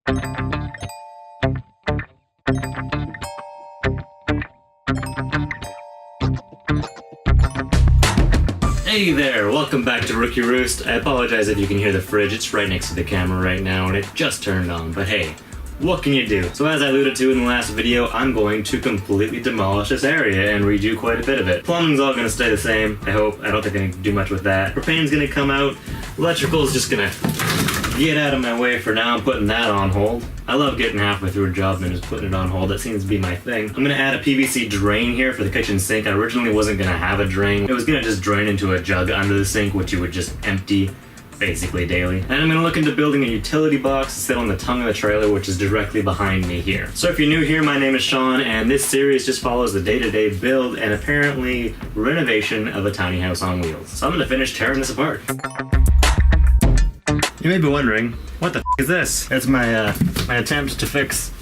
Hey there, welcome back to Rookie Roost. I apologize if you can hear the fridge, it's right next to the camera right now and it just turned on, but hey, what can you do? So as I alluded to in the last video, I'm going to completely demolish this area and redo quite a bit of it. Plumbing's all gonna stay the same, I hope. I don't think I can do much with that. Propane's gonna come out. Electrical's just gonna get out of my way for now. I'm putting that on hold. I love getting halfway through a job and just putting it on hold. That seems to be my thing. I'm gonna add a PVC drain here for the kitchen sink. I originally wasn't gonna have a drain. It was gonna just drain into a jug under the sink, which you would just empty basically daily. And I'm gonna look into building a utility box to sit on the tongue of the trailer, which is directly behind me here. So if you're new here, my name is Sean, and this series just follows the day-to-day build and apparently renovation of a tiny house on wheels. So I'm gonna finish tearing this apart. You may be wondering, what the f is this? It's my attempt to fix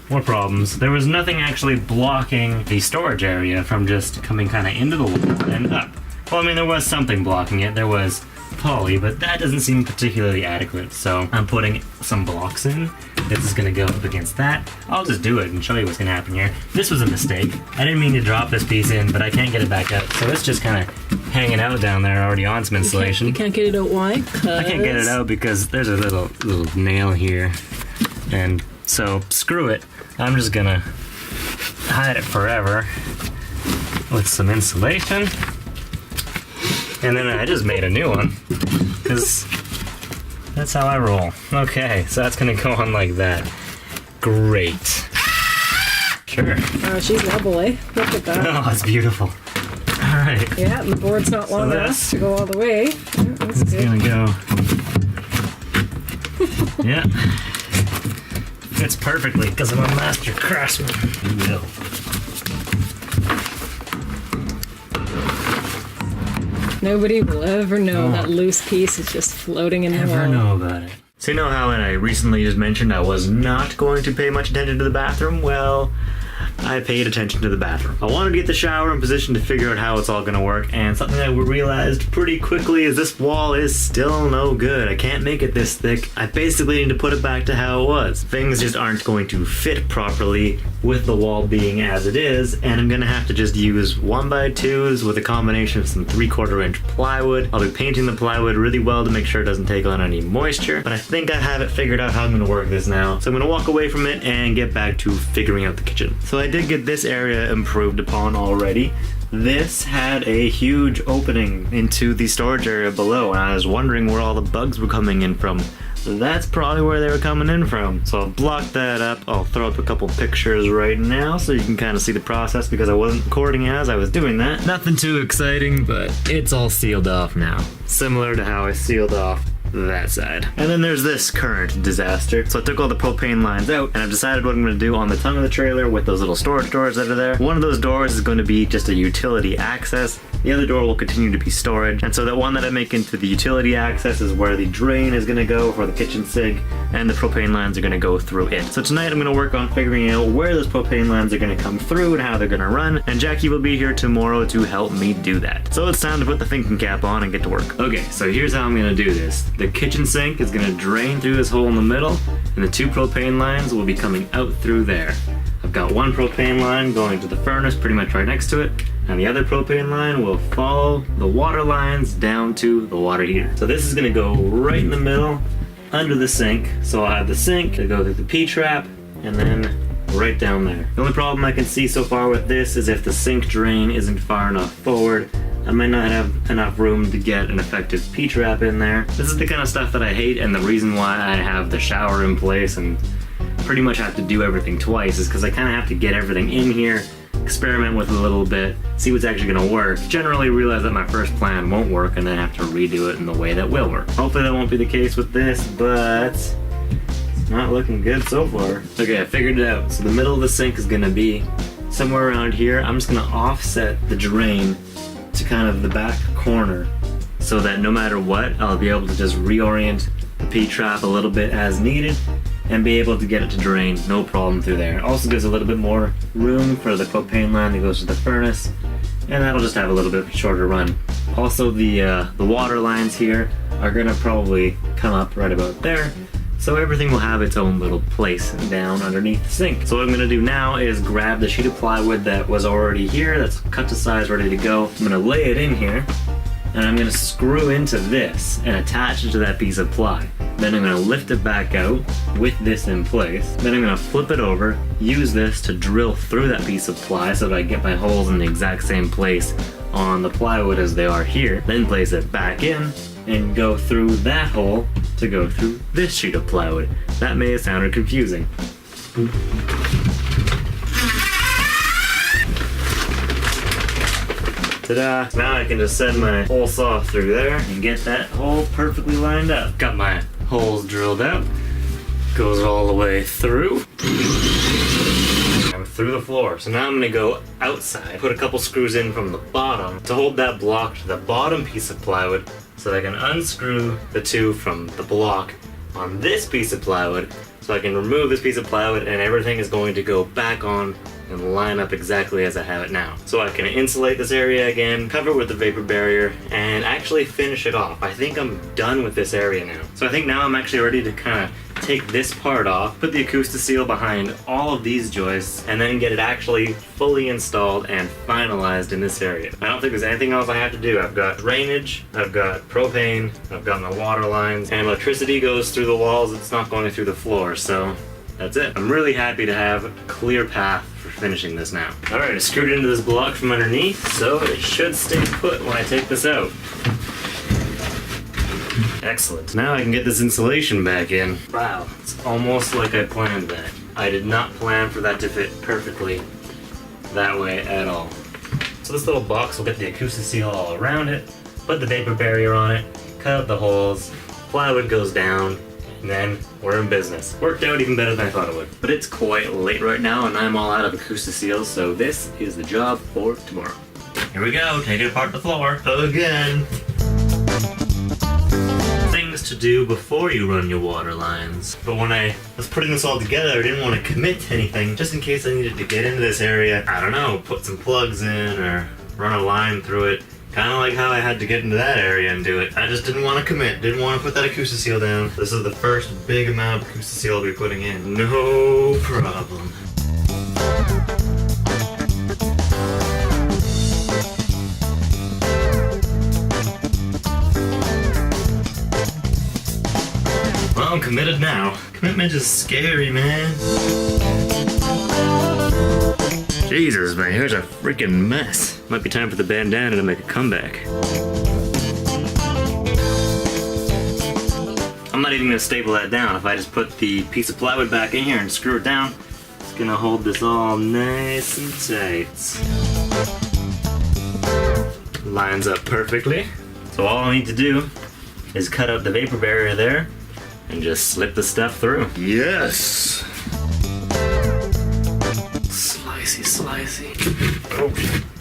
more problems. There was nothing actually blocking the storage area from just coming kind of into the wall and up. Well, I mean, there was something blocking it. There was poly, but that doesn't seem particularly adequate. So I'm putting some blocks in. This is gonna go up against that. I'll just do it and show you what's gonna happen here. This was a mistake. I didn't mean to drop this piece in, but I can't get it back up. So it's just kind of hanging out down there already on some insulation. You can't get it out, why? I can't get it out because there's a little nail here. And so screw it. I'm just gonna hide it forever with some insulation. And then I just made a new one, because that's how I roll. Okay, so that's gonna go on like that. Great. Sure. Oh, she's level, eh? Look at that. Oh, it's beautiful. Alright. Yeah, the board's not long enough to go all the way. Yeah, that's it's good. gonna go. Yeah. Fits perfectly, because I'm a master craftsman. You will. Nobody will ever know that loose piece is just floating in the wall. Never know about it. So you know how when I recently just mentioned I was not going to pay much attention to the bathroom? Well, I paid attention to the bathroom. I wanted to get the shower in position to figure out how it's all gonna work, and something I realized pretty quickly is this wall is still no good. I can't make it this thick. I basically need to put it back to how it was. Things just aren't going to fit properly with the wall being as it is, and I'm gonna have to just use 1x2s with a combination of some 3/4 inch plywood. I'll be painting the plywood really well to make sure it doesn't take on any moisture, but I think I have it figured out how I'm gonna work this now. So I'm gonna walk away from it and get back to figuring out the kitchen. So I did get this area improved upon already. This had a huge opening into the storage area below, and I was wondering where all the bugs were coming in from. That's probably where they were coming in from. So I'll block that up. I'll throw up a couple pictures right now so you can kind of see the process, because I wasn't recording as I was doing that. Nothing too exciting, but it's all sealed off now. Similar to how I sealed off that side. And then there's this current disaster. So I took all the propane lines out, and I've decided what I'm going to do on the tongue of the trailer with those little storage doors that are there. One of those doors is going to be just a utility access. The other door will continue to be storage. And so that one that I make into the utility access is where the drain is going to go for the kitchen sink, and the propane lines are going to go through it. So tonight I'm going to work on figuring out where those propane lines are going to come through and how they're going to run, and Jackie will be here tomorrow to help me do that. So it's time to put the thinking cap on and get to work. Okay, so here's how I'm going to do this. The kitchen sink is going to drain through this hole in the middle, and the 2 propane lines will be coming out through there. I've got one propane line going to the furnace pretty much right next to it, and the other propane line will follow the water lines down to the water heater. So this is going to go right in the middle under the sink. So I'll have the sink to go through the P-trap and then right down there. The only problem I can see so far with this is if the sink drain isn't far enough forward, I might not have enough room to get an effective P-trap in there. This is the kind of stuff that I hate, and the reason why I have the shower in place and pretty much have to do everything twice is because I kind of have to get everything in here, experiment with it a little bit, see what's actually going to work, generally realize that my first plan won't work, and then have to redo it in the way that will work. Hopefully that won't be the case with this, but it's not looking good so far. Okay, I figured it out. So the middle of the sink is going to be somewhere around here. I'm just going to offset the drain to kind of the back corner so that no matter what, I'll be able to just reorient the P-trap a little bit as needed and be able to get it to drain no problem through there. It also gives a little bit more room for the propane line that goes to the furnace, and that'll just have a little bit shorter run. Also, the water lines here are gonna probably come up right about there, so everything will have its own little place down underneath the sink. So what I'm gonna do now is grab the sheet of plywood that was already here, that's cut to size, ready to go. I'm gonna lay it in here, and I'm gonna screw into this and attach it to that piece of ply. Then I'm gonna lift it back out with this in place. Then I'm gonna flip it over, use this to drill through that piece of ply so that I get my holes in the exact same place on the plywood as they are here. Then place it back in and go through that hole to go through this sheet of plywood. That may have sounded confusing. Ta-da! Now I can just send my hole saw through there and get that hole perfectly lined up. Got my holes drilled out. Goes all the way through. I'm through the floor. So now I'm gonna go outside, put a couple screws in from the bottom to hold that block to the bottom piece of plywood so that I can unscrew the two from the block on this piece of plywood so I can remove this piece of plywood and everything is going to go back on and line up exactly as I have it now. So I can insulate this area again, cover it with the vapor barrier, and actually finish it off. I think I'm done with this area now. So I think now I'm actually ready to kind of take this part off, put the Acousti-Seal behind all of these joists, and then get it actually fully installed and finalized in this area. I don't think there's anything else I have to do. I've got drainage, I've got propane, I've got my water lines, and electricity goes through the walls, it's not going through the floor, so that's it. I'm really happy to have a clear path for finishing this now. Alright, I screwed into this block from underneath, so it should stay put when I take this out. Excellent. Now I can get this insulation back in. Wow, it's almost like I planned that. I did not plan for that to fit perfectly that way at all. So this little box will get the Acousti-Seal all around it, put the vapor barrier on it, cut out the holes, plywood goes down, and then we're in business. Worked out even better than I thought it would. But it's quite late right now and I'm all out of Acousti-Seals, so this is the job for tomorrow. Here we go, take it apart the floor again. Things to do before you run your water lines. But when I was putting this all together, I didn't want to commit to anything, just in case I needed to get into this area. I don't know, put some plugs in or run a line through it. Kind of like how I had to get into that area and do it. I just didn't want to commit, didn't want to put that Acousti-Seal down. This is the first big amount of Acousti-Seal I'll be putting in. No problem. Well, I'm committed now. Commitment is scary, man. Jesus, man, here's a freaking mess. Might be time for the bandana to make a comeback. I'm not even gonna staple that down. If I just put the piece of plywood back in here and screw it down, it's gonna hold this all nice and tight. Lines up perfectly. So all I need to do is cut out the vapor barrier there and just slip the stuff through. Yes! Slicey. Oh.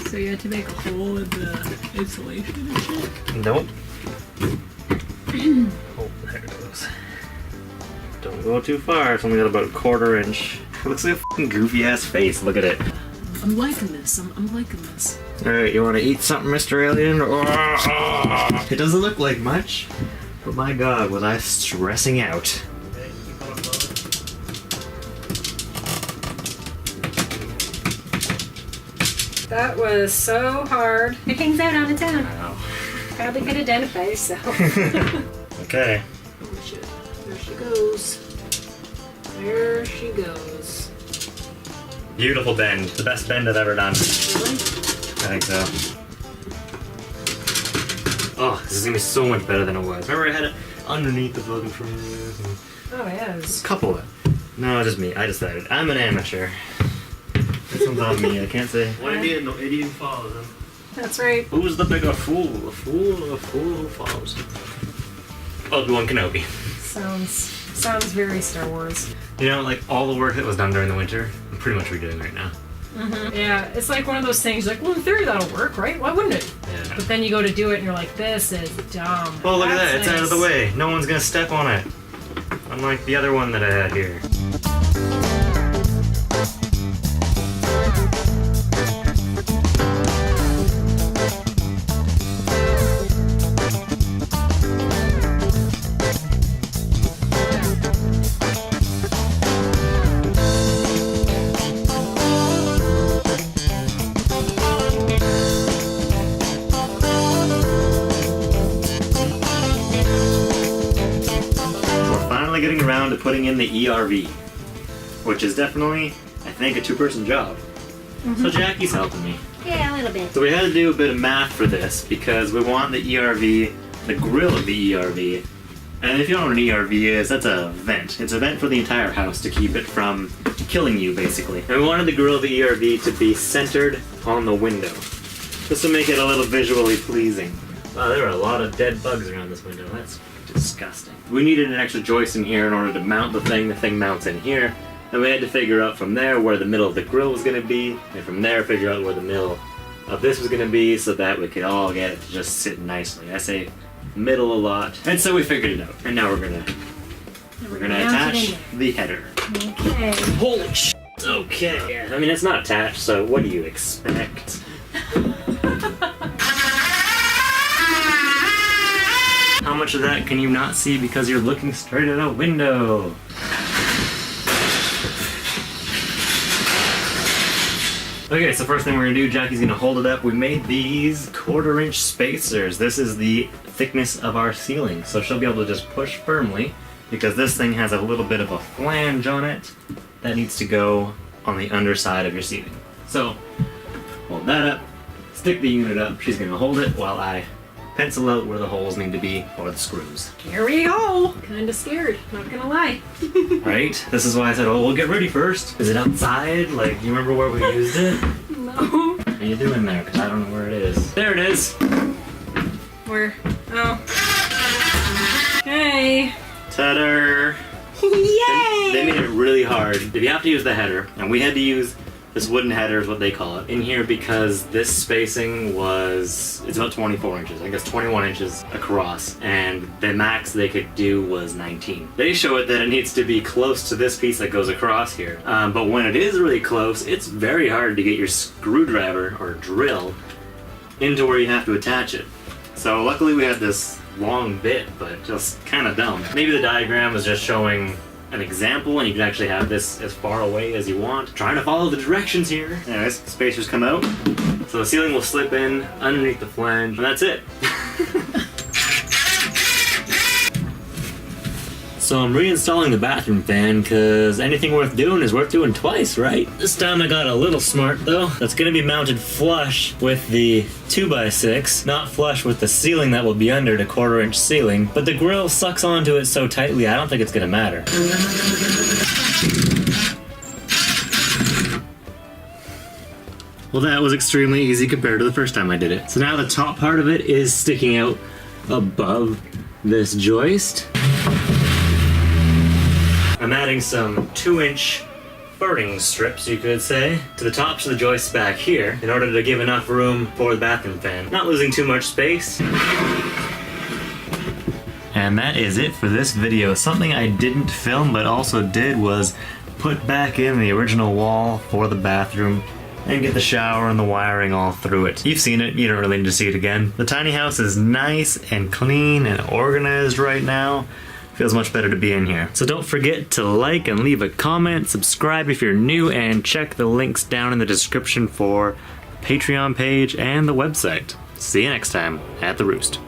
So you had to make a hole in the insulation and shit? Nope. Oh, there it goes. Don't go too far. It's only got about a 1/4 inch. It looks like a fucking goofy ass face. Look at it. I'm liking this. I'm liking this. Alright, you want to eat something, Mr. Alien? It doesn't look like much, but my god, was I stressing out. That was so hard. It hangs out on its own. Wow. Probably could identify yourself. Okay. Oh shit. There she goes. There she goes. Beautiful bend. The best bend I've ever done. Really? I think so. Oh, this is gonna be so much better than it was. Remember I had it underneath the fucking furnace? Oh yes. Couple of it. No, just me. I decided. I'm an amateur. This one's on me. I can't say. What idiot? No idiot follows him. That's right. Who's the bigger fool? A fool who follows him? Obi-Wan Kenobi. Sounds very Star Wars. You know, like all the work that was done during the winter, I'm pretty much redoing right now. Mm-hmm. Yeah, it's like one of those things. Like, well, in theory that'll work, right? Why wouldn't it? Yeah. But then you go to do it, and you're like, this is dumb. Well, look at that. That's It's out of the way. No one's gonna step on it. Unlike the other one that I had here. around to putting in the ERV, which is definitely, I think, a two-person job. So Jackie's helping me. Yeah, a little bit. So we had to do a bit of math for this because we want the ERV, the grill of the ERV. And if you don't know what an ERV is, that's a vent. It's a vent for the entire house to keep it from killing you, basically. And we wanted the grill of the ERV to be centered on the window. This will make it a little visually pleasing. Wow, there are a lot of dead bugs around this window. That's disgusting. We needed an extra joist in here in order to mount the thing. The thing mounts in here. And we had to figure out from there where the middle of the grill was going to be. And from there, figure out where the middle of this was going to be so that we could all get it to just sit nicely. I say middle a lot. And so we figured it out. And now we're gonna attach the header. Okay. Holy sh**. Okay. I mean, it's not attached, so what do you expect? How much of that can you not see because you're looking straight at a window? Okay, so first thing we're gonna do, Jackie's gonna hold it up. We made these 1/4 inch spacers. This is the thickness of our ceiling, so she'll be able to just push firmly because this thing has a little bit of a flange on it that needs to go on the underside of your ceiling. So, hold that up, stick the unit up. She's gonna hold it while I pencil out where the holes need to be for the screws. Here we go. Kinda scared, not gonna lie. Right? This is why I said, oh, we'll get ready first. Is it outside? Like, you remember where we used it? No. What are you doing there? Because I don't know where it is. There it is. Where? Oh. Okay. Ta-da! Yay! They made it really hard. If you have to use the header, and we had to use this wooden header is what they call it, in here because this spacing it's about 24 inches, I guess 21 inches across, and the max they could do was 19. They show it that it needs to be close to this piece that goes across here, but when it is really close, it's very hard to get your screwdriver or drill into where you have to attach it. So luckily we had this long bit, but just kind of dumb. Maybe the diagram was just showing an example and you can actually have this as far away as you want. Trying to follow the directions here. Anyways, spacers come out. So the ceiling will slip in underneath the flange, and that's it. So I'm reinstalling the bathroom fan because anything worth doing is worth doing twice, right? This time I got a little smart though. That's gonna be mounted flush with the 2x6, not flush with the ceiling that will be under the 1/4 inch ceiling, but the grill sucks onto it so tightly I don't think it's gonna matter. Well, that was extremely easy compared to the first time I did it. So now the top part of it is sticking out above this joist. I'm adding some 2-inch burning strips, you could say, to the tops of the joists back here in order to give enough room for the bathroom fan. Not losing too much space. And that is it for this video. Something I didn't film but also did was put back in the original wall for the bathroom and get the shower and the wiring all through it. You've seen it, you don't really need to see it again. The tiny house is nice and clean and organized right now. Feels much better to be in here. So don't forget to like and leave a comment, subscribe if you're new, and check the links down in the description for the Patreon page and the website. See you next time at the Roost.